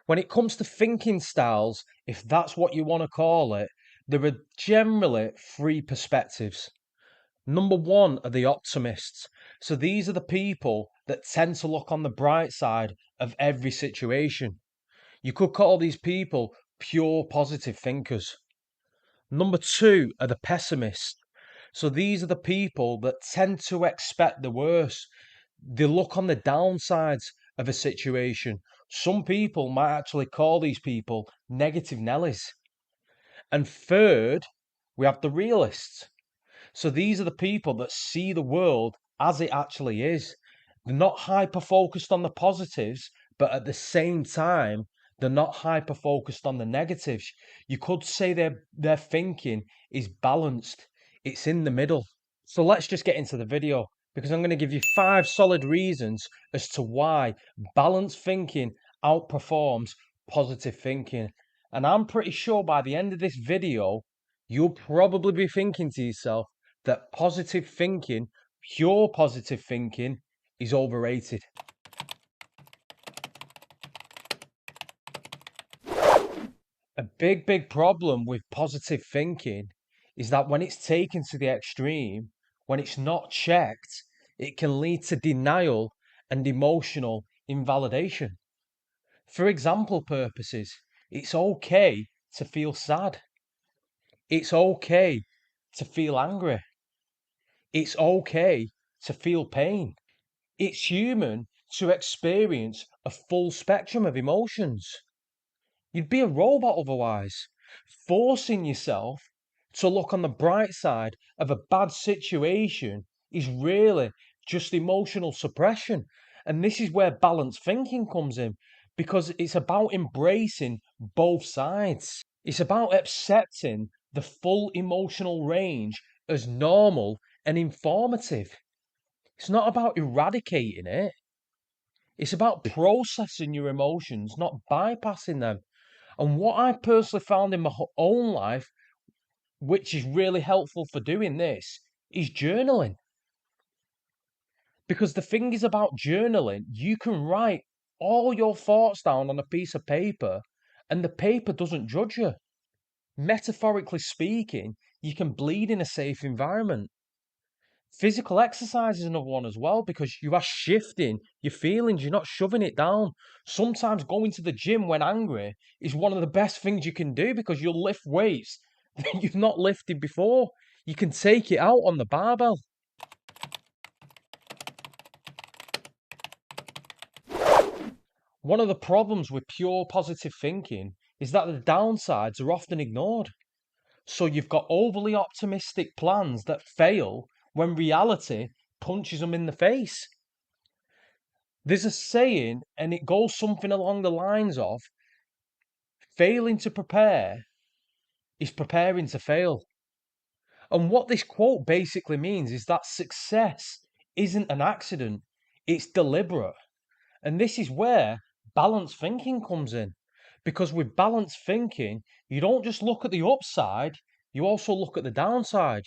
When it comes to thinking styles, if that's what you want to call it, there are generally three perspectives. Number one are the optimists. So these are the people that tend to look on the bright side of every situation. You could call these people pure positive thinkers. Number two are the pessimists. So these are the people that tend to expect the worst. They look on the downsides of a situation. Some people might actually call these people negative Nellies. And third, we have the realists. So these are the people that see the world as it actually is. They're not hyper focused on the positives, but at the same time, they're not hyper focused on the negatives. You could say their thinking is balanced. It's in the middle. So let's just get into the video because I'm going to give you 5 solid reasons as to why balanced thinking outperforms positive thinking. And I'm pretty sure by the end of this video, you'll probably be thinking to yourself that positive thinking, pure positive thinking, is overrated. A big problem with positive thinking is that when it's taken to the extreme, when it's not checked, it can lead to denial and emotional invalidation. For example purposes, it's okay to feel sad. It's okay to feel angry. It's okay to feel pain. It's human to experience a full spectrum of emotions. You'd be a robot otherwise. Forcing yourself to look on the bright side of a bad situation is really just emotional suppression. And this is where balanced thinking comes in because it's about embracing both sides. It's about accepting the full emotional range as normal and informative. It's not about eradicating it. It's about processing your emotions, not bypassing them. And what I personally found in my own life, which is really helpful for doing this, is journaling. Because the thing is about journaling, you can write all your thoughts down on a piece of paper and the paper doesn't judge you. Metaphorically speaking, you can bleed in a safe environment. Physical exercise is another one as well because you are shifting your feelings, you're not shoving it down. Sometimes going to the gym when angry is one of the best things you can do because you'll lift weights that you've not lifted before. You can take it out on the barbell. One of the problems with pure positive thinking is that the downsides are often ignored. So you've got overly optimistic plans that fail when reality punches them in the face. There's a saying, and it goes something along the lines of failing to prepare is preparing to fail. And what this quote basically means is that success isn't an accident, it's deliberate. And this is where balanced thinking comes in. Because with balanced thinking, you don't just look at the upside, you also look at the downside.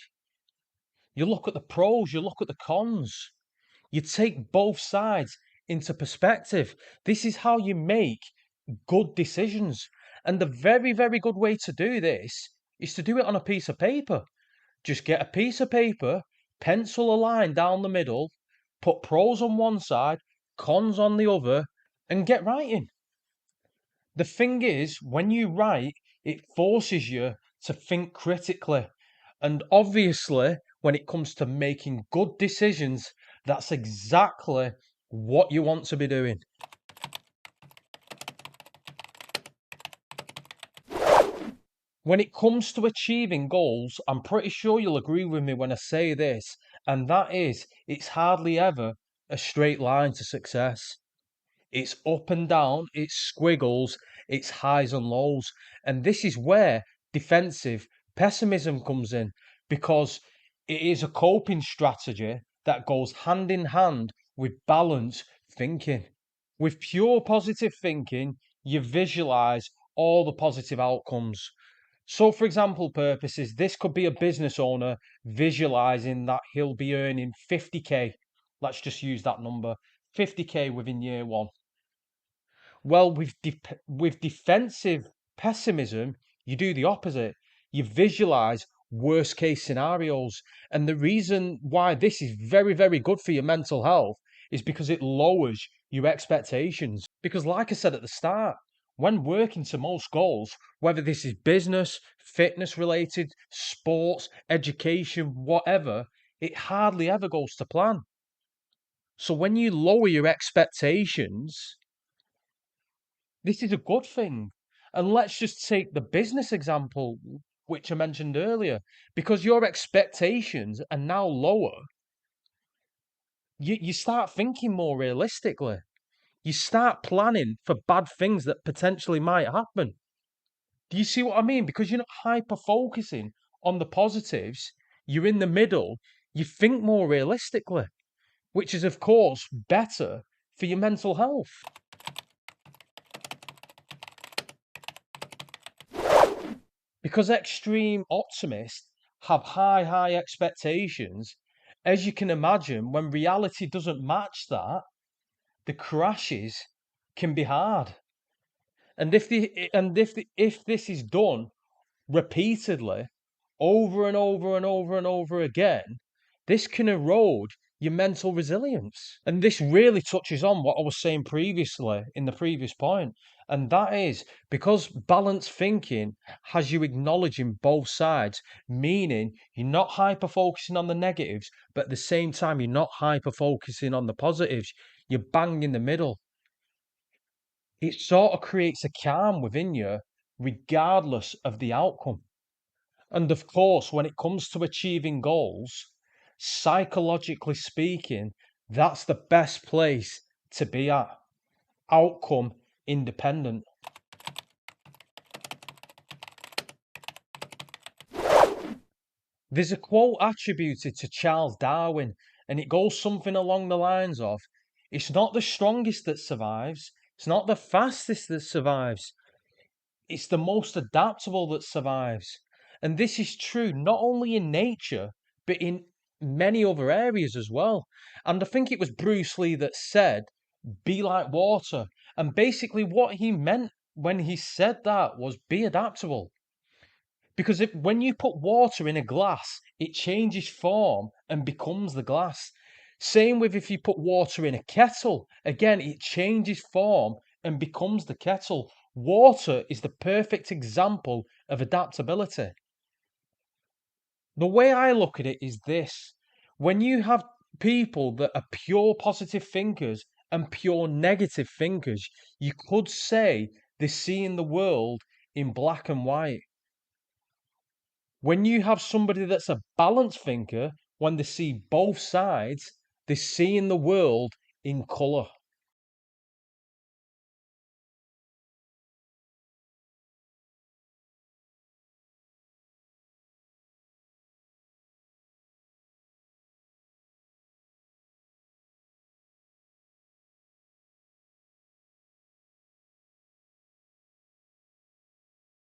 You look at the pros, you look at the cons. You take both sides into perspective. This is how you make good decisions. And the very good way to do this is to do it on a piece of paper. Just get a piece of paper, pencil a line down the middle, put pros on one side, cons on the other, and get writing. The thing is, when you write, it forces you to think critically. And obviously, when it comes to making good decisions, that's exactly what you want to be doing. When it comes to achieving goals, I'm pretty sure you'll agree with me when I say this, and that is, it's hardly ever a straight line to success. It's up and down, it's squiggles, it's highs and lows. And this is where defensive pessimism comes in because it is a coping strategy that goes hand in hand with balanced thinking. With pure positive thinking, you visualize all the positive outcomes. So, for example purposes, this could be a business owner visualizing that he'll be earning 50k. Let's just use that number 50k within year one. Well, with defensive pessimism, you do the opposite. You visualize worst case scenarios. And the reason why this is very, very good for your mental health is because it lowers your expectations. Because, like I said at the start, when working to most goals, whether this is business, fitness related, sports, education, whatever, it hardly ever goes to plan. So when you lower your expectations, this is a good thing. And let's just take the business example, which I mentioned earlier. Because your expectations are now lower, you start thinking more realistically. You start planning for bad things that potentially might happen. Do you see what I mean? Because you're not hyper focusing on the positives, you're in the middle, you think more realistically, which is, of course, better for your mental health. Because extreme optimists have high expectations, as you can imagine, when reality doesn't match that, the crashes can be hard. And if this is done repeatedly, over and over and over and over again, this can erode your mental resilience. And this really touches on what I was saying previously in the previous point. And that is because balanced thinking has you acknowledging both sides, meaning you're not hyper focusing on the negatives, but at the same time, you're not hyper focusing on the positives. You're bang in the middle. It sort of creates a calm within you, regardless of the outcome. And of course, when it comes to achieving goals, psychologically speaking, that's the best place to be at. Outcome independent. There's a quote attributed to Charles Darwin, and it goes something along the lines of, it's not the strongest that survives, it's not the fastest that survives, it's the most adaptable that survives. And this is true not only in nature, but in many other areas as well. And I think it was Bruce Lee that said, be like water. And basically, what he meant when he said that was be adaptable. Because when you put water in a glass, it changes form and becomes the glass. Same with if you put water in a kettle, again, it changes form and becomes the kettle. Water is the perfect example of adaptability. The way I look at it is this: when you have people that are pure positive thinkers and pure negative thinkers, you could say they're seeing the world in black and white. When you have somebody that's a balanced thinker, when they see both sides, they're seeing the world in colour.